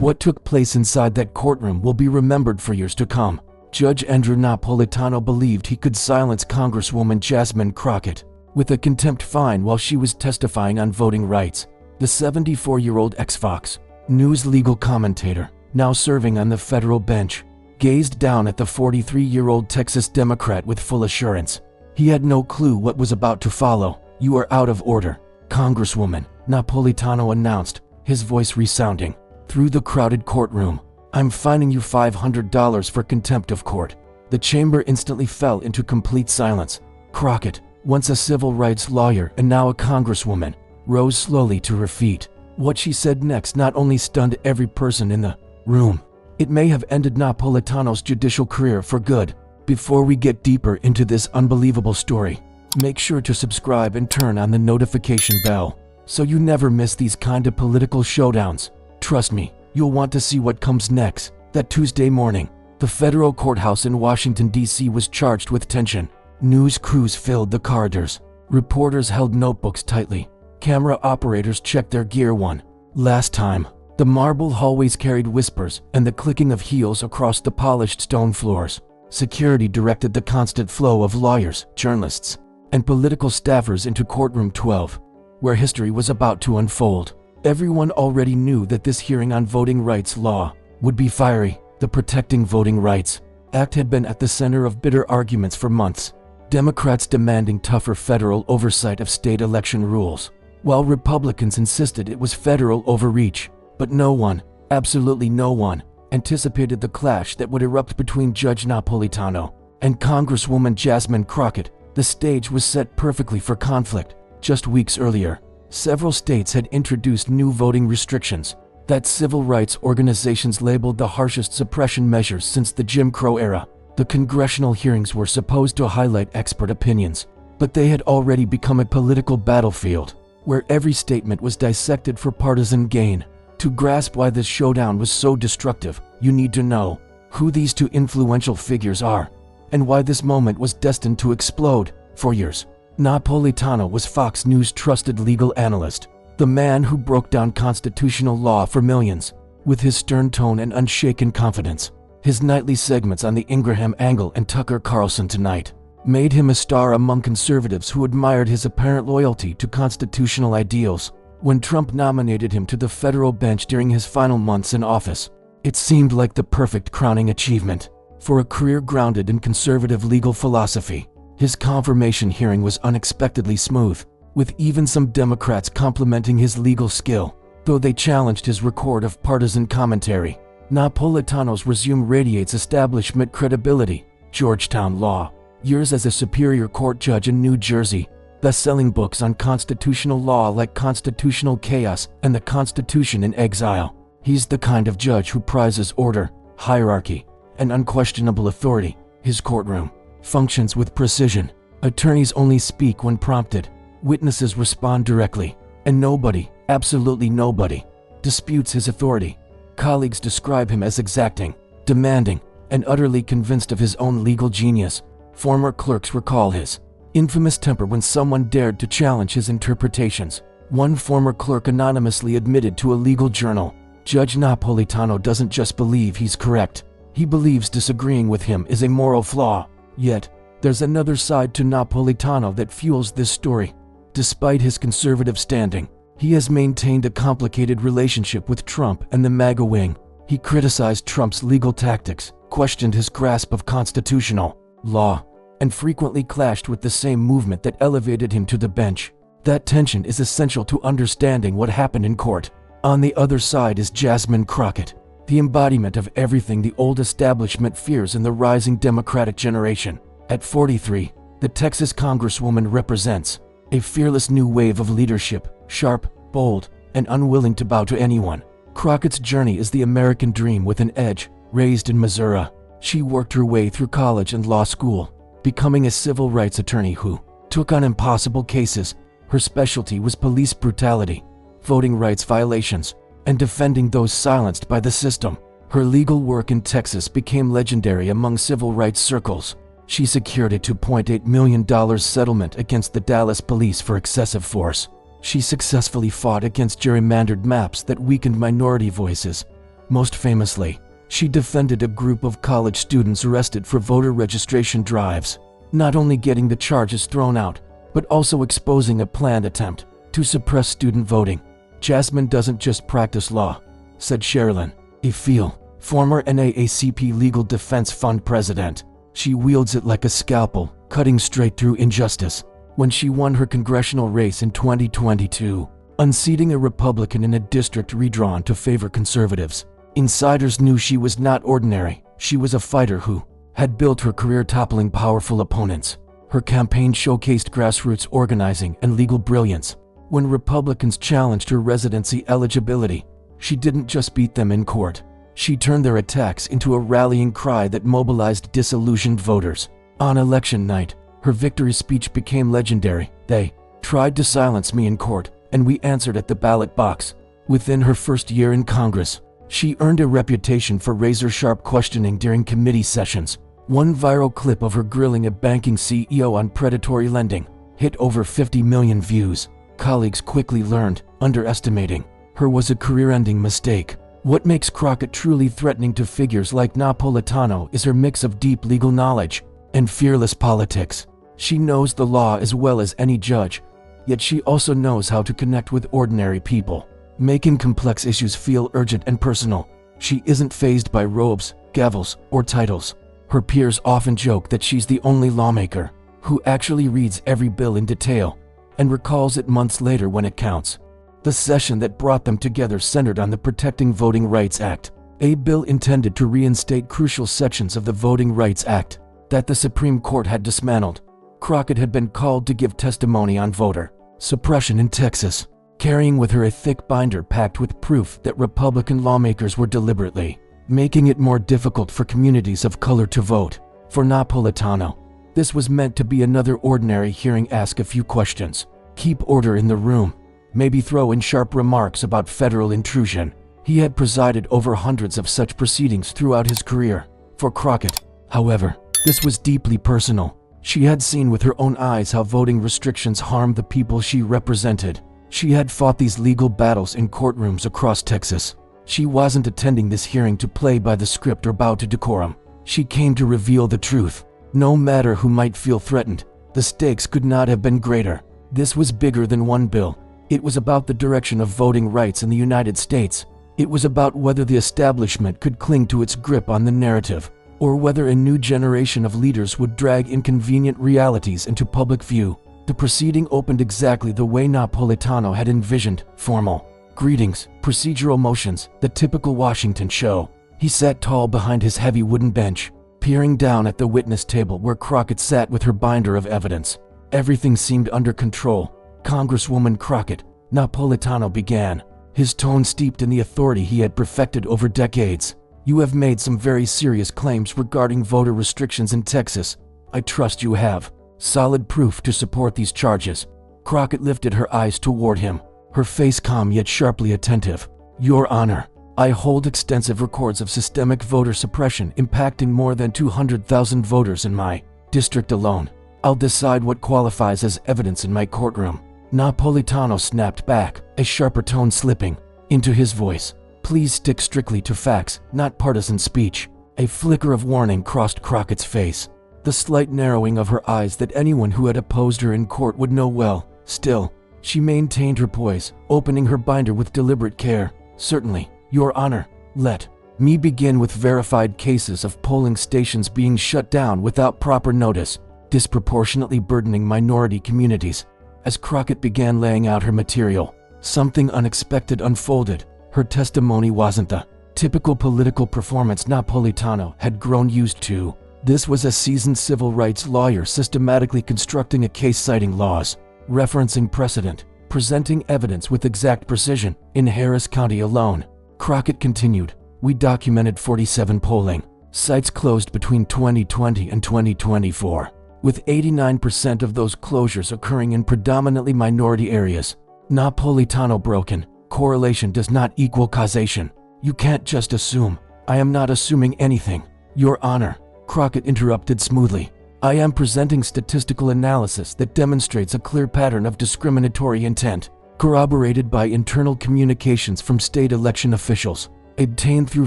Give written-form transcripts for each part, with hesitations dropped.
What took place inside that courtroom will be remembered for years to come. Judge Andrew Napolitano believed he could silence Congresswoman Jasmine Crockett with a contempt fine while she was testifying on voting rights. The 74-year-old ex-Fox News legal commentator, now serving on the federal bench, gazed down at the 43-year-old Texas Democrat with full assurance. He had no clue what was about to follow. "You are out of order, Congresswoman," Napolitano announced, his voice resounding through the crowded courtroom. "I'm fining you $500 for contempt of court." The chamber instantly fell into complete silence. Crockett, once a civil rights lawyer and now a congresswoman, rose slowly to her feet. What she said next not only stunned every person in the room, it may have ended Napolitano's judicial career for good. Before we get deeper into this unbelievable story, make sure to subscribe and turn on the notification bell so you never miss these kind of political showdowns. Trust me, you'll want to see what comes next. That Tuesday morning, the federal courthouse in Washington, D.C. was charged with tension. News crews filled the corridors. Reporters held notebooks tightly. Camera operators checked their gear. One last time, the marble hallways carried whispers and the clicking of heels across the polished stone floors. Security directed the constant flow of lawyers, journalists, and political staffers into courtroom 12, where history was about to unfold. Everyone already knew that this hearing on voting rights law would be fiery. The Protecting Voting Rights Act had been at the center of bitter arguments for months, Democrats demanding tougher federal oversight of state election rules, while Republicans insisted it was federal overreach. But no one, absolutely no one, anticipated the clash that would erupt between Judge Napolitano and Congresswoman Jasmine Crockett. The stage was set perfectly for conflict. Just weeks earlier, several states had introduced new voting restrictions that civil rights organizations labeled the harshest suppression measures since the Jim Crow era. The congressional hearings were supposed to highlight expert opinions, but they had already become a political battlefield where every statement was dissected for partisan gain. To grasp why this showdown was so destructive, you need to know who these two influential figures are and why this moment was destined to explode. For years, Napolitano was Fox News' trusted legal analyst, the man who broke down constitutional law for millions with his stern tone and unshaken confidence. His nightly segments on the Ingraham Angle and Tucker Carlson Tonight made him a star among conservatives who admired his apparent loyalty to constitutional ideals. When Trump nominated him to the federal bench during his final months in office, it seemed like the perfect crowning achievement for a career grounded in conservative legal philosophy. His confirmation hearing was unexpectedly smooth, with even some Democrats complimenting his legal skill, though they challenged his record of partisan commentary. Napolitano's resume radiates establishment credibility. Georgetown Law, years as a Superior Court judge in New Jersey, best-selling books on constitutional law like Constitutional Chaos and The Constitution in Exile. He's the kind of judge who prizes order, hierarchy, and unquestionable authority. His courtroom functions with precision. Attorneys only speak when prompted. Witnesses respond directly, and nobody, absolutely nobody, disputes his authority. Colleagues describe him as exacting, demanding, and utterly convinced of his own legal genius. Former clerks recall his infamous temper when someone dared to challenge his interpretations. One former clerk anonymously admitted to a legal journal, "Judge Napolitano doesn't just believe he's correct, he believes disagreeing with him is a moral flaw." Yet, there's another side to Napolitano that fuels this story. Despite his conservative standing, he has maintained a complicated relationship with Trump and the MAGA wing. He criticized Trump's legal tactics, questioned his grasp of constitutional law, and frequently clashed with the same movement that elevated him to the bench. That tension is essential to understanding what happened in court. On the other side is Jasmine Crockett, the embodiment of everything the old establishment fears in the rising Democratic generation. At 43, the Texas Congresswoman represents a fearless new wave of leadership, sharp, bold, and unwilling to bow to anyone. Crockett's journey is the American dream with an edge. Raised in Missouri, she worked her way through college and law school, becoming a civil rights attorney who took on impossible cases. Her specialty was police brutality, voting rights violations, and defending those silenced by the system. Her legal work in Texas became legendary among civil rights circles. She secured a $2.8 million settlement against the Dallas police for excessive force. She successfully fought against gerrymandered maps that weakened minority voices, Most famously, she defended a group of college students arrested for voter registration drives, not only getting the charges thrown out, but also exposing a planned attempt to suppress student voting. "Jasmine doesn't just practice law," said Sherilyn Effiel, former NAACP Legal Defense Fund president. "She wields it like a scalpel, cutting straight through injustice." When she won her congressional race in 2022, unseating a Republican in a district redrawn to favor conservatives, insiders knew she was not ordinary. She was a fighter who had built her career toppling powerful opponents. Her campaign showcased grassroots organizing and legal brilliance. When Republicans challenged her residency eligibility, she didn't just beat them in court. She turned their attacks into a rallying cry that mobilized disillusioned voters. On election night, her victory speech became legendary. "They tried to silence me in court, and we answered at the ballot box." Within her first year in Congress, she earned a reputation for razor-sharp questioning during committee sessions. One viral clip of her grilling a banking CEO on predatory lending hit over 50 million views. Colleagues quickly learned underestimating her was a career-ending mistake. What makes Crockett truly threatening to figures like Napolitano is her mix of deep legal knowledge and fearless politics. She knows the law as well as any judge, yet she also knows how to connect with ordinary people, making complex issues feel urgent and personal. She isn't fazed by robes, gavels, or titles. Her peers often joke that she's the only lawmaker who actually reads every bill in detail and recalls it months later when it counts. The session that brought them together centered on the Protecting Voting Rights Act, a bill intended to reinstate crucial sections of the Voting Rights Act that the Supreme Court had dismantled. Crockett had been called to give testimony on voter suppression in Texas, carrying with her a thick binder packed with proof that Republican lawmakers were deliberately making it more difficult for communities of color to vote. For Napolitano, this was meant to be another ordinary hearing. Ask a few questions, keep order in the room, maybe throw in sharp remarks about federal intrusion. He had presided over hundreds of such proceedings throughout his career. For Crockett, however, this was deeply personal. She had seen with her own eyes how voting restrictions harmed the people she represented. She had fought these legal battles in courtrooms across Texas. She wasn't attending this hearing to play by the script or bow to decorum. She came to reveal the truth. No matter who might feel threatened, the stakes could not have been greater. This was bigger than one bill. It was about the direction of voting rights in the United States. It was about whether the establishment could cling to its grip on the narrative, or whether a new generation of leaders would drag inconvenient realities into public view. The proceeding opened exactly the way Napolitano had envisioned: formal greetings, procedural motions, the typical Washington show. He sat tall behind his heavy wooden bench, peering down at the witness table where Crockett sat with her binder of evidence. Everything seemed under control. "Congresswoman Crockett," Napolitano began, his tone steeped in the authority he had perfected over decades. "You have made some very serious claims regarding voter restrictions in Texas. I trust you have solid proof to support these charges." Crockett lifted her eyes toward him, her face calm yet sharply attentive. "Your Honor, I hold extensive records of systemic voter suppression impacting more than 200,000 voters in my district alone. I'll decide what qualifies as evidence in my courtroom." Napolitano snapped back, a sharper tone slipping into his voice. "Please stick strictly to facts, not partisan speech." A flicker of warning crossed Crockett's face, the slight narrowing of her eyes that anyone who had opposed her in court would know well. Still, she maintained her poise, opening her binder with deliberate care. "Certainly, Your Honor. Let me begin with verified cases of polling stations being shut down without proper notice, disproportionately burdening minority communities." As Crockett began laying out her material, something unexpected unfolded. Her testimony wasn't the typical political performance Napolitano had grown used to. This was a seasoned civil rights lawyer systematically constructing a case, citing laws, referencing precedent, presenting evidence with exact precision. In Harris County alone, Crockett continued, "We documented 47 polling sites closed between 2020 and 2024, with 89% of those closures occurring in predominantly minority areas." Napolitano broken. "Correlation does not equal causation. You can't just assume." "I am not assuming anything, Your Honor," Crockett interrupted smoothly. "I am presenting statistical analysis that demonstrates a clear pattern of discriminatory intent, corroborated by internal communications from state election officials." obtained through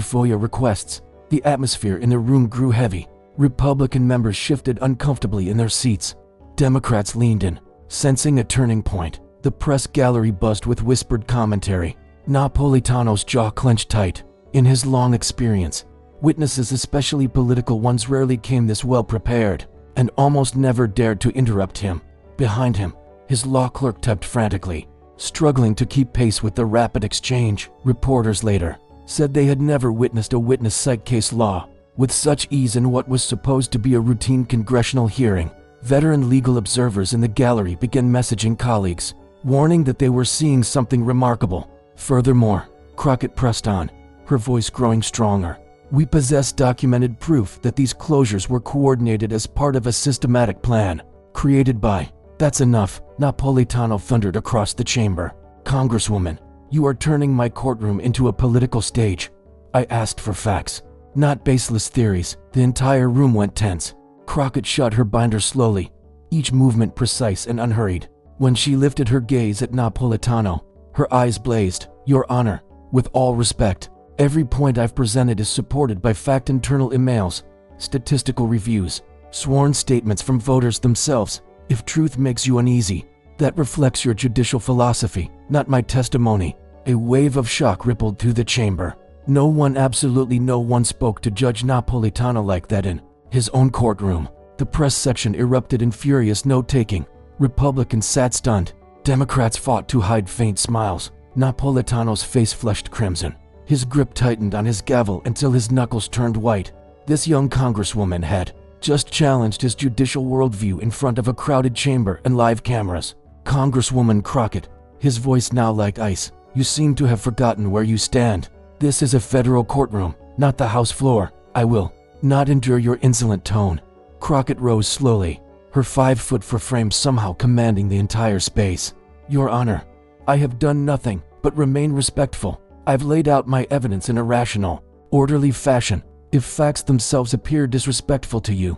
FOIA requests. The atmosphere in the room grew heavy. Republican members shifted uncomfortably in their seats. Democrats leaned in, sensing a turning point. The press gallery buzzed with whispered commentary. Napolitano's jaw clenched tight. In his long experience, witnesses, especially political ones, rarely came this well prepared and almost never dared to interrupt him. Behind him, his law clerk typed frantically, struggling to keep pace with the rapid exchange. Reporters later said they had never witnessed a witness cite case law with such ease in what was supposed to be a routine congressional hearing. Veteran legal observers in the gallery began messaging colleagues, warning that they were seeing something remarkable. Furthermore, Crockett pressed on, her voice growing stronger. We possess documented proof that these closures were coordinated as part of a systematic plan created by... That's enough, Napolitano thundered across the chamber. Congresswoman, you are turning my courtroom into a political stage. I asked for facts, not baseless theories. The entire room went tense. Crockett shut her binder slowly, each movement precise and unhurried. When she lifted her gaze at Napolitano, her eyes blazed. Your Honor, with all respect, every point I've presented is supported by fact, internal emails, statistical reviews, sworn statements from voters themselves. If truth makes you uneasy, that reflects your judicial philosophy, not my testimony. A wave of shock rippled through the chamber. No one, absolutely no one, spoke to Judge Napolitano like that in his own courtroom. The press section erupted in furious note-taking. Republicans sat stunned. Democrats fought to hide faint smiles. Napolitano's face flushed crimson. His grip tightened on his gavel until his knuckles turned white. This young congresswoman had just challenged his judicial worldview in front of a crowded chamber and live cameras. Congresswoman Crockett, his voice now like ice, you seem to have forgotten where you stand. This is a federal courtroom, not the House floor. I will not endure your insolent tone. Crockett rose slowly, her 5-foot-4 frame somehow commanding the entire space. Your Honor, I have done nothing but remain respectful. I've laid out my evidence in a rational, orderly fashion. If facts themselves appear disrespectful to you,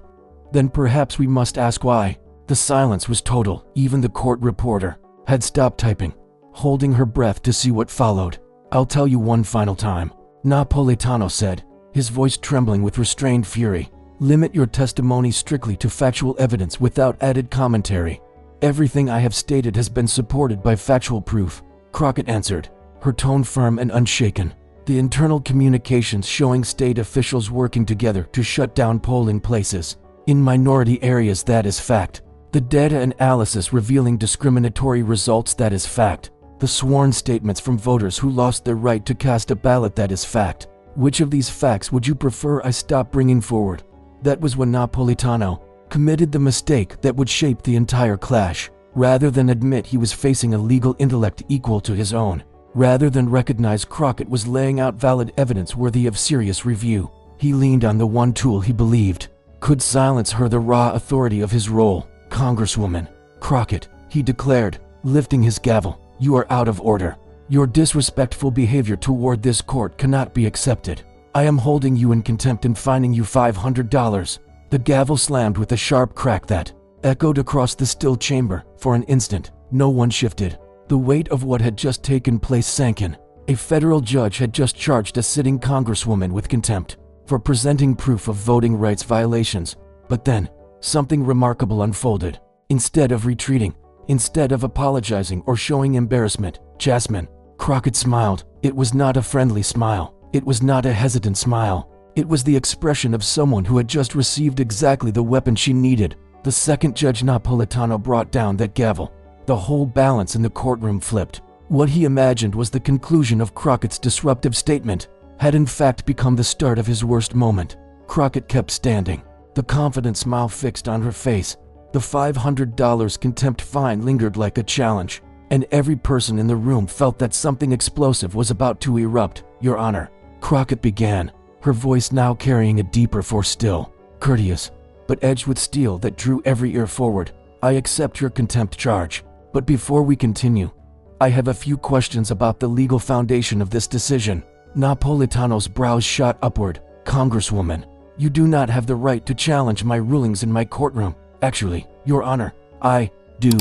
then perhaps we must ask why. The silence was total. Even the court reporter had stopped typing, holding her breath to see what followed. I'll tell you one final time, Napolitano said, his voice trembling with restrained fury. Limit your testimony strictly to factual evidence without added commentary. Everything I have stated has been supported by factual proof. Crockett answered, her tone firm and unshaken. The internal communications showing state officials working together to shut down polling places in minority areas, that is fact. The data analysis revealing discriminatory results, that is fact. The sworn statements from voters who lost their right to cast a ballot, that is fact. Which of these facts would you prefer I stop bringing forward? That was when Napolitano committed the mistake that would shape the entire clash. Rather than admit he was facing a legal intellect equal to his own, rather than recognize Crockett was laying out valid evidence worthy of serious review, he leaned on the one tool he believed could silence her, the raw authority of his role. Congresswoman Crockett, he declared, lifting his gavel, you are out of order. Your disrespectful behavior toward this court cannot be accepted. I am holding you in contempt and fining you $500. The gavel slammed with a sharp crack that echoed across the still chamber. For an instant, no one shifted. The weight of what had just taken place sank in. A federal judge had just charged a sitting congresswoman with contempt for presenting proof of voting rights violations. But then, something remarkable unfolded. Instead of retreating, instead of apologizing or showing embarrassment, Jasmine Crockett smiled. It was not a friendly smile. It was not a hesitant smile. It was the expression of someone who had just received exactly the weapon she needed. The second Judge Napolitano brought down that gavel, the whole balance in the courtroom flipped. What he imagined was the conclusion of Crockett's disruptive statement had in fact become the start of his worst moment. Crockett kept standing, the confident smile fixed on her face. The $500 contempt fine lingered like a challenge, and every person in the room felt that something explosive was about to erupt. Your Honor, Crockett began, her voice now carrying a deeper, for still courteous, but edged with steel that drew every ear forward. I accept your contempt charge, but before we continue, I have a few questions about the legal foundation of this decision. Napolitano's brows shot upward. Congresswoman, you do not have the right to challenge my rulings in my courtroom. Actually, Your Honor, I do.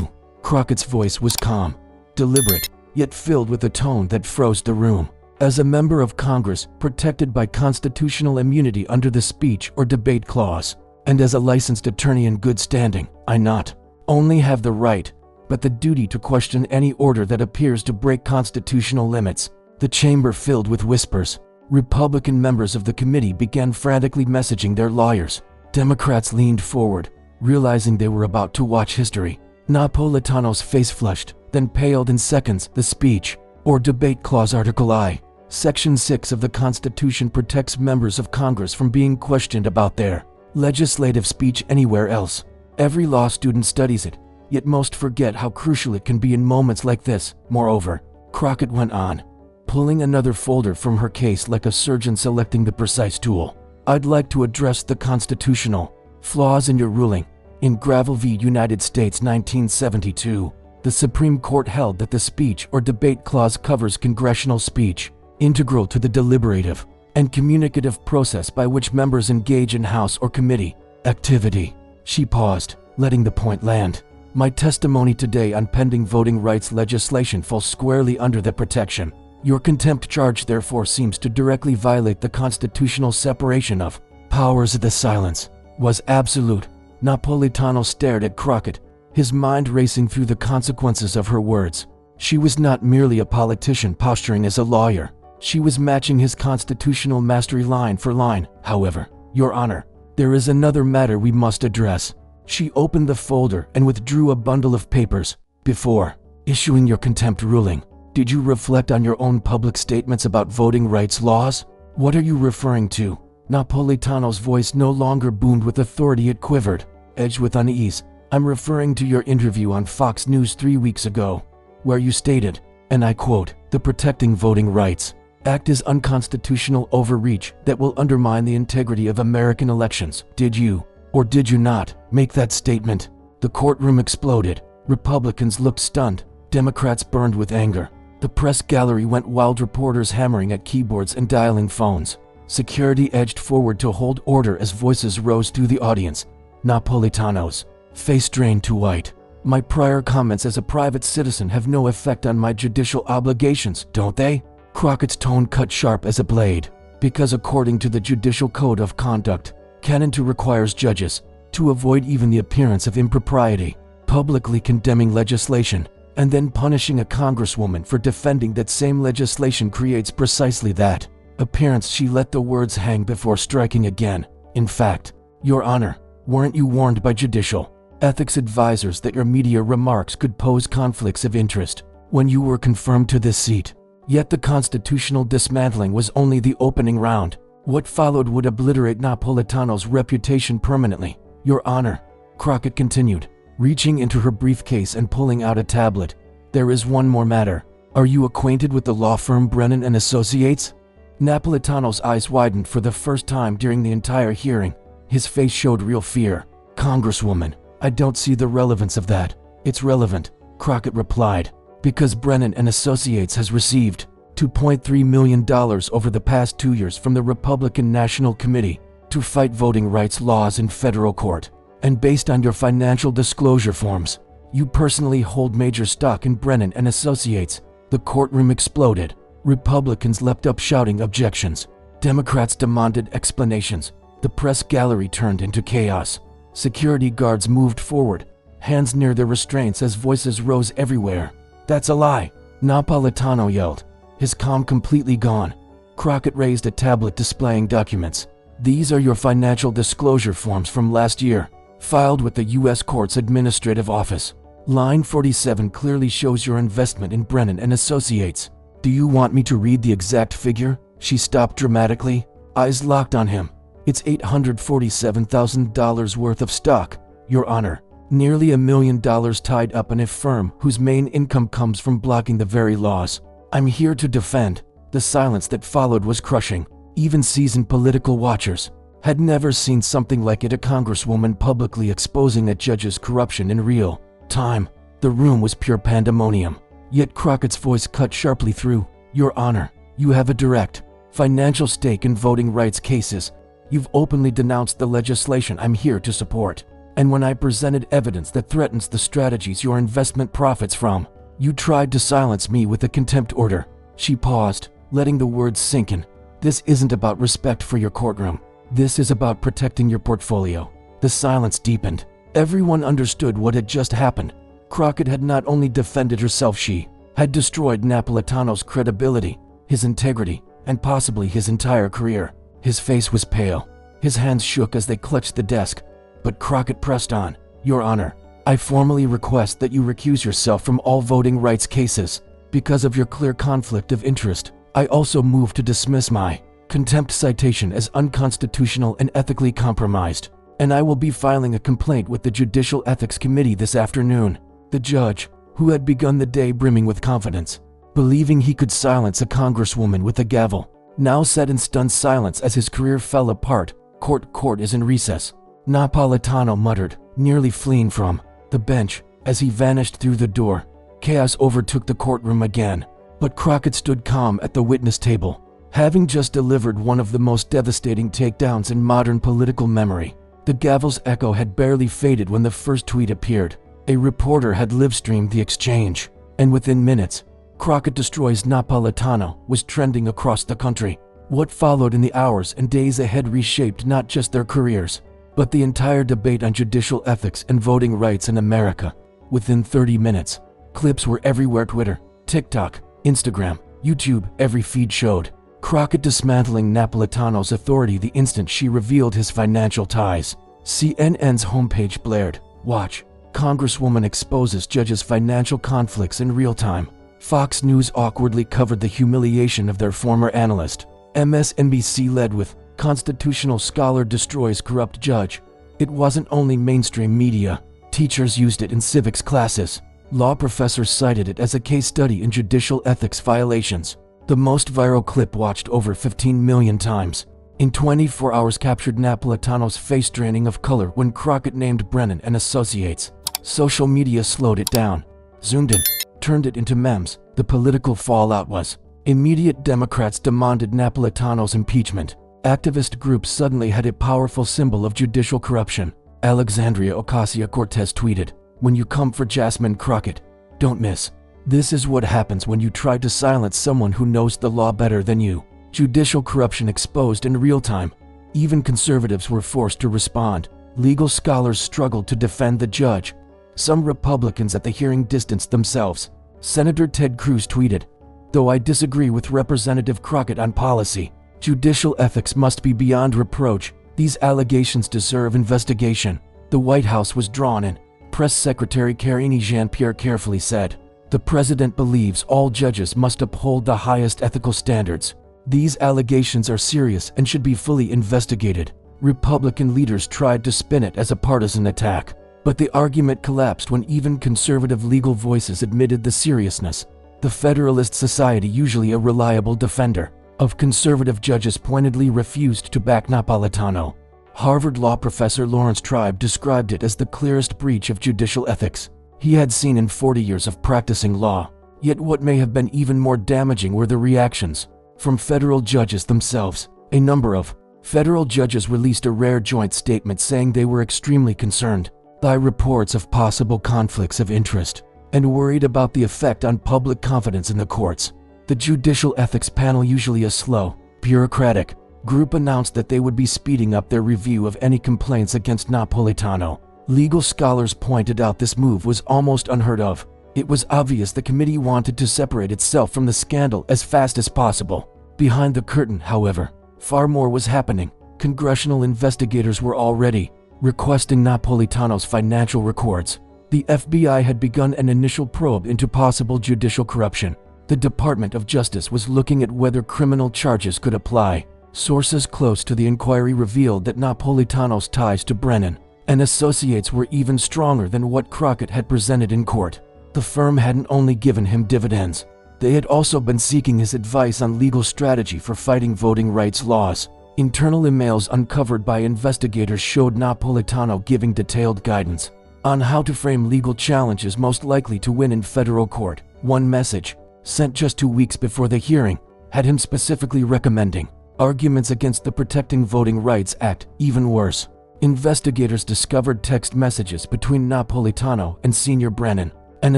Crockett's voice was calm, deliberate, yet filled with a tone that froze the room. As a member of Congress protected by constitutional immunity under the speech or debate clause, and as a licensed attorney in good standing, I not only have the right, but the duty to question any order that appears to break constitutional limits. The chamber filled with whispers. Republican members of the committee began frantically messaging their lawyers. Democrats leaned forward, realizing they were about to watch history. Napolitano's face flushed, then paled in seconds. The speech or debate clause, Article I, Section 6 of the Constitution protects members of Congress from being questioned about their legislative speech anywhere else. Every law student studies it, yet most forget how crucial it can be in moments like this. Moreover, Crockett went on, pulling another folder from her case like a surgeon selecting the precise tool. I'd like to address the constitutional flaws in your ruling. In Gravel v. United States 1972, the Supreme Court held that the speech or debate clause covers congressional speech, integral to the deliberative and communicative process by which members engage in House or committee activity. She paused, letting the point land. My testimony today on pending voting rights legislation falls squarely under the protection. Your contempt charge therefore seems to directly violate the constitutional separation of powers. The silence was absolute. Napolitano stared at Crockett, his mind racing through the consequences of her words. She was not merely a politician posturing as a lawyer. She was matching his constitutional mastery line for line. However, Your Honor, there is another matter we must address. She opened the folder and withdrew a bundle of papers. Before issuing your contempt ruling, did you reflect on your own public statements about voting rights laws? What are you referring to? Napolitano's voice no longer boomed with authority, it quivered, edged with unease. I'm referring to your interview on Fox News 3 weeks ago, where you stated, and I quote, "The Protecting Voting Rights Act is unconstitutional overreach that will undermine the integrity of American elections." Did you, or did you not, make that statement? The courtroom exploded. Republicans looked stunned. Democrats burned with anger. The press gallery went wild, reporters hammering at keyboards and dialing phones. Security edged forward to hold order as voices rose through the audience. Napolitano's face drained to white. My prior comments as a private citizen have no effect on my judicial obligations, don't they? Crockett's tone cut sharp as a blade. Because according to the Judicial Code of Conduct, Canon 2 requires judges to avoid even the appearance of impropriety, publicly condemning legislation, and then punishing a congresswoman for defending that same legislation creates precisely that appearance. She let the words hang before striking again. In fact, Your Honor, weren't you warned by judicial ethics advisors that your media remarks could pose conflicts of interest when you were confirmed to this seat? Yet the constitutional dismantling was only the opening round. What followed would obliterate Napolitano's reputation permanently. Your Honor, Crockett continued, reaching into her briefcase and pulling out a tablet. There is one more matter. Are you acquainted with the law firm Brennan and Associates? Napolitano's eyes widened for the first time during the entire hearing. His face showed real fear. Congresswoman, I don't see the relevance of that. It's relevant, Crockett replied, because Brennan and Associates has received $2.3 million over the past 2 years from the Republican National Committee to fight voting rights laws in federal court. And based on your financial disclosure forms, you personally hold major stock in Brennan and Associates. The courtroom exploded. Republicans leapt up shouting objections. Democrats demanded explanations. The press gallery turned into chaos. Security guards moved forward, hands near their restraints as voices rose everywhere. That's a lie, Napolitano yelled, his calm completely gone. Crockett raised a tablet displaying documents. These are your financial disclosure forms from last year, filed with the U.S. Court's Administrative Office. Line 47 clearly shows your investment in Brennan and Associates. Do you want me to read the exact figure? She stopped dramatically, eyes locked on him. It's $847,000 worth of stock, Your Honor. Nearly $1 million tied up in a firm whose main income comes from blocking the very laws I'm here to defend. The silence that followed was crushing. Even seasoned political watchers had never seen something like it, a congresswoman publicly exposing a judge's corruption in real time. The room was pure pandemonium. Yet Crockett's voice cut sharply through. Your Honor, you have a direct financial stake in voting rights cases. You've openly denounced the legislation I'm here to support. And when I presented evidence that threatens the strategies your investment profits from, you tried to silence me with a contempt order. She paused, letting the words sink in. This isn't about respect for your courtroom. This is about protecting your portfolio. The silence deepened. Everyone understood what had just happened. Crockett had not only defended herself, she had destroyed Napolitano's credibility, his integrity, and possibly his entire career. His face was pale. His hands shook as they clutched the desk. But Crockett pressed on. "Your Honor, I formally request that you recuse yourself from all voting rights cases. Because of your clear conflict of interest, I also move to dismiss my contempt citation as unconstitutional and ethically compromised. And I will be filing a complaint with the Judicial Ethics Committee this afternoon." The judge, who had begun the day brimming with confidence, believing he could silence a congresswoman with a gavel, now sat in stunned silence as his career fell apart. Court is in recess," Napolitano muttered, nearly fleeing from the bench. As he vanished through the door, chaos overtook the courtroom again. But Crockett stood calm at the witness table, having just delivered one of the most devastating takedowns in modern political memory. The gavel's echo had barely faded when the first tweet appeared. A reporter had live-streamed the exchange, and within minutes, "Crockett destroys Napolitano" was trending across the country. What followed in the hours and days ahead reshaped not just their careers, but the entire debate on judicial ethics and voting rights in America. Within 30 minutes, clips were everywhere: Twitter, TikTok, Instagram, YouTube. Every feed showed Crockett dismantling Napolitano's authority the instant she revealed his financial ties. CNN's homepage blared, "Watch, Congresswoman exposes judge's financial conflicts in real time." Fox News awkwardly covered the humiliation of their former analyst. MSNBC led with, "Constitutional scholar destroys corrupt judge." It wasn't only mainstream media. Teachers used it in civics classes. Law professors cited it as a case study in judicial ethics violations. The most viral clip, watched over 15 million times, in 24 hours, captured Napolitano's face draining of color when Crockett named Brennan and Associates. Social media slowed it down, zoomed in, turned it into memes. The political fallout was immediate. Democrats demanded Napolitano's impeachment. Activist groups suddenly had a powerful symbol of judicial corruption. Alexandria Ocasio-Cortez tweeted, "When you come for Jasmine Crockett, don't miss. This is what happens when you try to silence someone who knows the law better than you." Judicial corruption exposed in real time. Even conservatives were forced to respond. Legal scholars struggled to defend the judge. Some Republicans at the hearing distanced themselves. Senator Ted Cruz tweeted, "Though I disagree with Representative Crockett on policy, judicial ethics must be beyond reproach. These allegations deserve investigation." The White House was drawn in. Press Secretary Karine Jean-Pierre carefully said, "The president believes all judges must uphold the highest ethical standards. These allegations are serious and should be fully investigated." Republican leaders tried to spin it as a partisan attack, but the argument collapsed when even conservative legal voices admitted the seriousness. The Federalist Society, usually a reliable defender of conservative judges, pointedly refused to back Napolitano. Harvard law professor Lawrence Tribe described it as the clearest breach of judicial ethics he had seen in 40 years of practicing law. Yet what may have been even more damaging were the reactions from federal judges themselves. A number of federal judges released a rare joint statement saying they were extremely concerned by reports of possible conflicts of interest and worried about the effect on public confidence in the courts. The Judicial Ethics Panel, usually a slow, bureaucratic group, announced that they would be speeding up their review of any complaints against Napolitano. Legal scholars pointed out this move was almost unheard of. It was obvious the committee wanted to separate itself from the scandal as fast as possible. Behind the curtain, however, far more was happening. Congressional investigators were already requesting Napolitano's financial records. The FBI had begun an initial probe into possible judicial corruption. The Department of Justice was looking at whether criminal charges could apply. Sources close to the inquiry revealed that Napolitano's ties to Brennan and Associates were even stronger than what Crockett had presented in court. The firm hadn't only given him dividends, they had also been seeking his advice on legal strategy for fighting voting rights laws. Internal emails uncovered by investigators showed Napolitano giving detailed guidance on how to frame legal challenges most likely to win in federal court. One message, sent just 2 weeks before the hearing, had him specifically recommending arguments against the Protecting Voting Rights Act. Even worse, investigators discovered text messages between Napolitano and senior Brennan and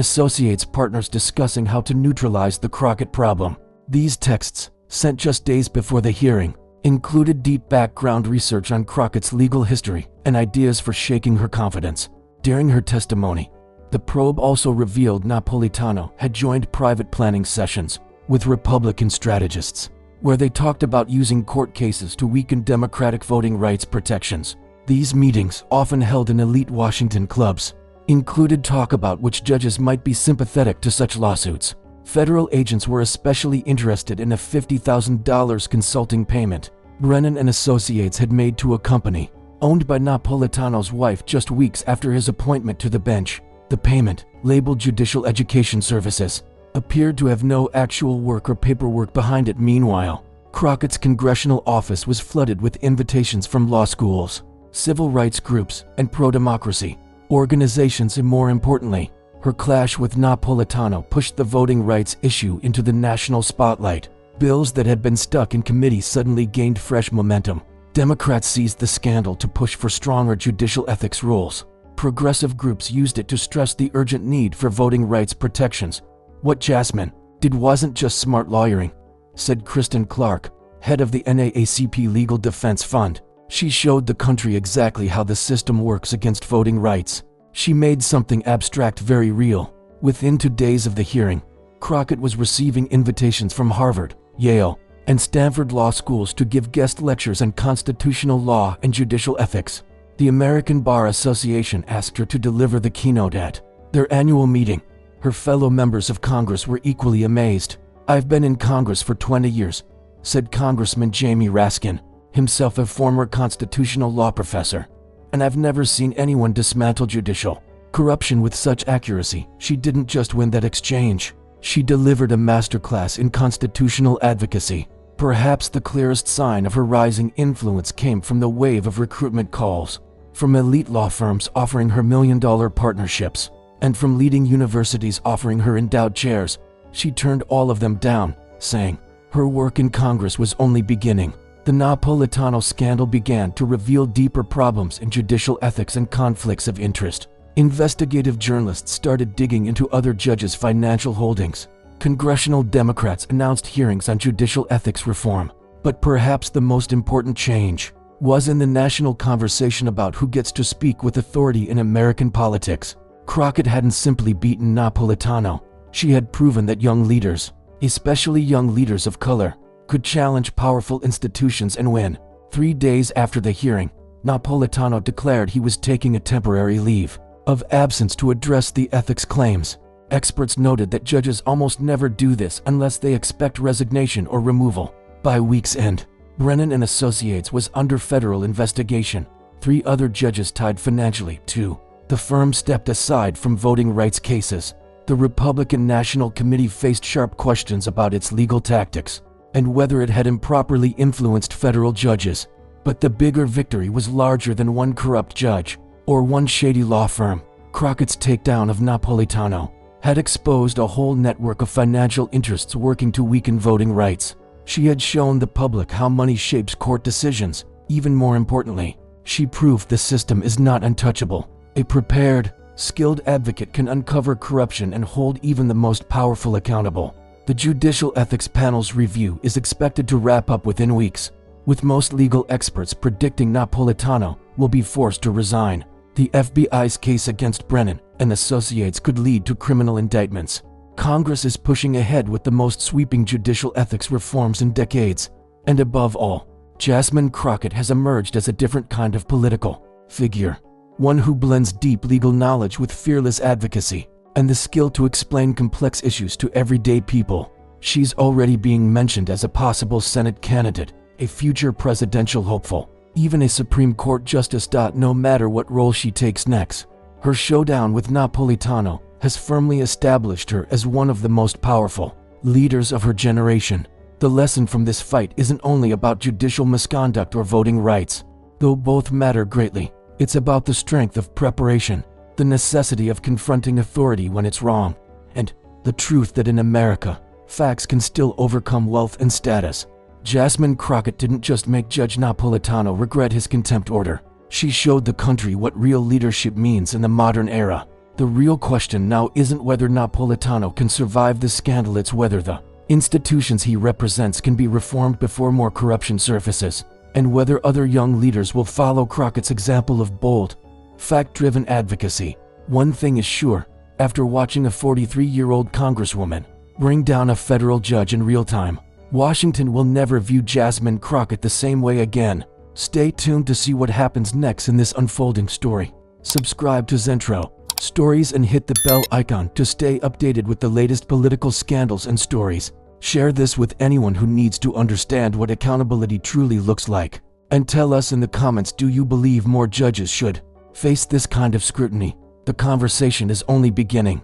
Associates partners discussing how to neutralize the Crockett problem. These texts, sent just days before the hearing, included deep background research on Crockett's legal history and ideas for shaking her confidence. During her testimony, the probe also revealed Napolitano had joined private planning sessions with Republican strategists, where they talked about using court cases to weaken Democratic voting rights protections. These meetings, often held in elite Washington clubs, included talk about which judges might be sympathetic to such lawsuits. Federal agents were especially interested in a $50,000 consulting payment Brennan and Associates had made to a company owned by Napolitano's wife just weeks after his appointment to the bench. The payment, labeled Judicial Education Services, appeared to have no actual work or paperwork behind it. Meanwhile, Crockett's congressional office was flooded with invitations from law schools, civil rights groups, and pro-democracy organizations, and more importantly, her clash with Napolitano pushed the voting rights issue into the national spotlight. Bills that had been stuck in committee suddenly gained fresh momentum. Democrats seized the scandal to push for stronger judicial ethics rules. Progressive groups used it to stress the urgent need for voting rights protections. What Jasmine did wasn't just smart lawyering, said Kristen Clark, head of the NAACP Legal Defense Fund. She showed the country exactly how the system works against voting rights. She made something abstract very real. Within 2 days of the hearing, Crockett was receiving invitations from Harvard, Yale, and Stanford law schools to give guest lectures on constitutional law and judicial ethics. The American Bar Association asked her to deliver the keynote at their annual meeting. Her fellow members of Congress were equally amazed. "I've been in Congress for 20 years, said Congressman Jamie Raskin, himself a former constitutional law professor, "and I've never seen anyone dismantle judicial corruption with such accuracy." She didn't just win that exchange. She delivered a masterclass in constitutional advocacy. Perhaps the clearest sign of her rising influence came from the wave of recruitment calls from elite law firms offering her million-dollar partnerships, and from leading universities offering her endowed chairs. She turned all of them down, saying her work in Congress was only beginning. The Napolitano scandal began to reveal deeper problems in judicial ethics and conflicts of interest. Investigative journalists started digging into other judges' financial holdings. Congressional Democrats announced hearings on judicial ethics reform. But perhaps the most important change was in the national conversation about who gets to speak with authority in American politics. Crockett hadn't simply beaten Napolitano. She had proven that young leaders, especially young leaders of color, could challenge powerful institutions and win. 3 days after the hearing, Napolitano declared he was taking a temporary leave of absence to address the ethics claims. Experts noted that judges almost never do this unless they expect resignation or removal. By week's end, Brennan and Associates was under federal investigation. 3 other judges tied financially, too. The firm stepped aside from voting rights cases. The Republican National Committee faced sharp questions about its legal tactics and whether it had improperly influenced federal judges. But the bigger victory was larger than one corrupt judge or one shady law firm. Crockett's takedown of Napolitano had exposed a whole network of financial interests working to weaken voting rights. She had shown the public how money shapes court decisions. Even more importantly, she proved the system is not untouchable. A prepared, skilled advocate can uncover corruption and hold even the most powerful accountable. The Judicial Ethics Panel's review is expected to wrap up within weeks, with most legal experts predicting Napolitano will be forced to resign. The FBI's case against Brennan and Associates could lead to criminal indictments. Congress is pushing ahead with the most sweeping judicial ethics reforms in decades. And above all, Jasmine Crockett has emerged as a different kind of political figure. One who blends deep legal knowledge with fearless advocacy and the skill to explain complex issues to everyday people. She's already being mentioned as a possible Senate candidate, a future presidential hopeful, even a Supreme Court justice. No matter what role she takes next, her showdown with Napolitano has firmly established her as one of the most powerful leaders of her generation. The lesson from this fight isn't only about judicial misconduct or voting rights, though both matter greatly. It's about the strength of preparation, the necessity of confronting authority when it's wrong, and the truth that in America, facts can still overcome wealth and status. Jasmine Crockett didn't just make Judge Napolitano regret his contempt order. She showed the country what real leadership means in the modern era. The real question now isn't whether Napolitano can survive the scandal, it's whether the institutions he represents can be reformed before more corruption surfaces, and whether other young leaders will follow Crockett's example of bold, fact-driven advocacy. One thing is sure, after watching a 43-year-old Congresswoman bring down a federal judge in real time, Washington will never view Jasmine Crockett the same way again. Stay tuned to see what happens next in this unfolding story. Subscribe to Zentro Stories and hit the bell icon to stay updated with the latest political scandals and stories. Share this with anyone who needs to understand what accountability truly looks like. And tell us in the comments, do you believe more judges should face this kind of scrutiny? The conversation is only beginning.